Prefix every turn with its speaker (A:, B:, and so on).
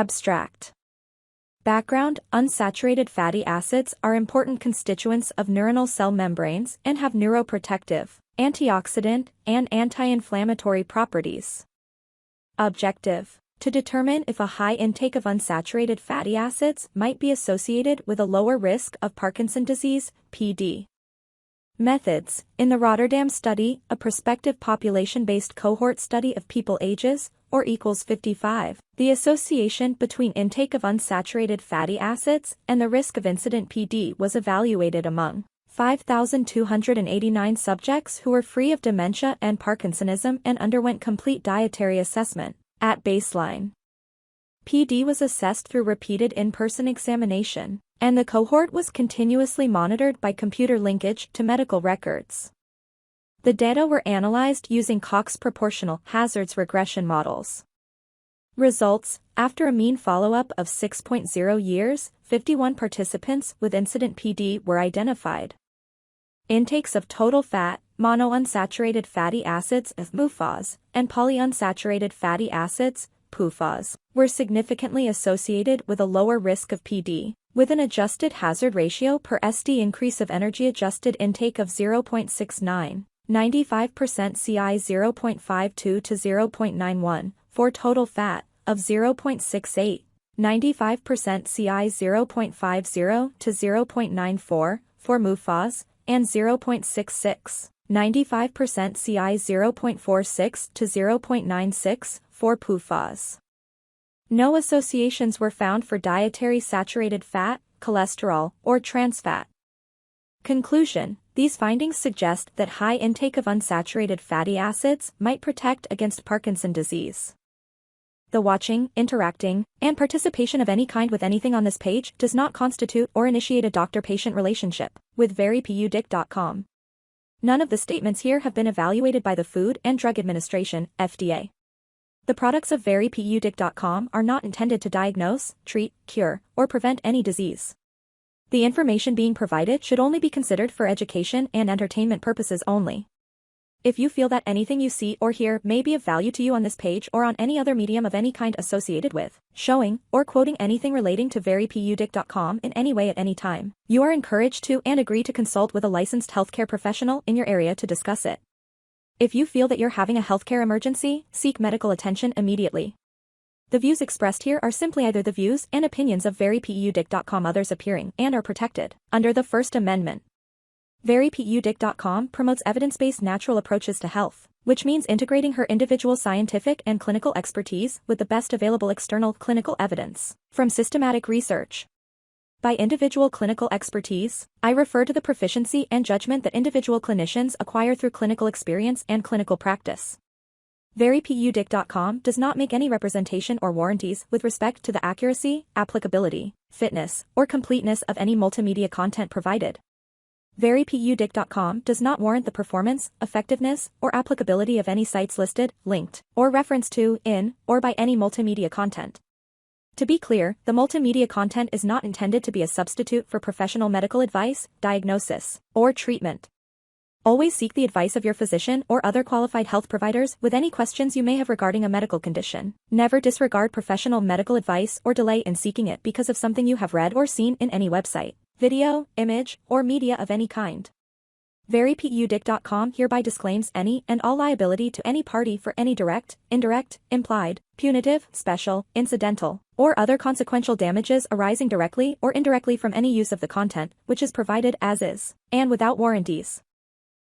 A: Abstract. Background: unsaturated fatty acids are important constituents of neuronal cell membranes and have neuroprotective, antioxidant, and anti-inflammatory properties. Objective: to determine if a high intake of unsaturated fatty acids might be associated with a lower risk of Parkinson's disease, PD. Methods: in the Rotterdam study, a prospective population-based cohort study of people ages or equals 55, the association between intake of unsaturated fatty acids and the risk of incident PD was evaluated among 5,289 subjects who were free of dementia and Parkinsonism and underwent complete dietary assessment at baseline. PD was assessed through repeated in-person examination, and the cohort was continuously monitored by computer linkage to medical records. The data were analyzed using Cox proportional hazards regression models. Results: after a mean follow-up of 6.0 years, 51 participants with incident PD were identified. Intakes of total fat, monounsaturated fatty acids (MUFAs), and polyunsaturated fatty acids (PUFAs) were significantly associated with a lower risk of PD, with an adjusted hazard ratio per SD increase of energy-adjusted intake of 0.69, 95% CI 0.52 to 0.91, for total fat, of 0.68, 95% CI 0.50 to 0.94, for MUFAs, and 0.66, 95% CI 0.46 to 0.96, for PUFAs. No associations were found for dietary saturated fat, cholesterol, or trans fat. Conclusion: these findings suggest that high intake of unsaturated fatty acids might protect against Parkinson's disease. The watching, interacting, and participation of any kind with anything on this page does not constitute or initiate a doctor-patient relationship with verypudic.com. None of the statements here have been evaluated by the Food and Drug Administration, FDA. The products of verypudic.com are not intended to diagnose, treat, cure, or prevent any disease. The information being provided should only be considered for education and entertainment purposes only. If you feel that anything you see or hear may be of value to you on this page or on any other medium of any kind associated with, showing, or quoting anything relating to verypudic.com in any way at any time, you are encouraged to and agree to consult with a licensed healthcare professional in your area to discuss it. If you feel that you're having a healthcare emergency, seek medical attention immediately. The views expressed here are simply either the views and opinions of verypudic.com, others appearing and are protected under the First Amendment. Verypudic.com promotes evidence-based natural approaches to health, which means integrating her individual scientific and clinical expertise with the best available external clinical evidence from systematic research. By individual clinical expertise, I refer to the proficiency and judgment that individual clinicians acquire through clinical experience and clinical practice. Verypudic.com does not make any representation or warranties with respect to the accuracy, applicability, fitness, or completeness of any multimedia content provided. Verypudic.com does not warrant the performance, effectiveness, or applicability of any sites listed, linked, or referenced to, in, or by any multimedia content. To be clear, the multimedia content is not intended to be a substitute for professional medical advice, diagnosis, or treatment. Always seek the advice of your physician or other qualified health providers with any questions you may have regarding a medical condition. Never disregard professional medical advice or delay in seeking it because of something you have read or seen in any website, video, image, or media of any kind. Verypudic.com hereby disclaims any and all liability to any party for any direct, indirect, implied, punitive, special, incidental, or other consequential damages arising directly or indirectly from any use of the content, which is provided as is, and without warranties.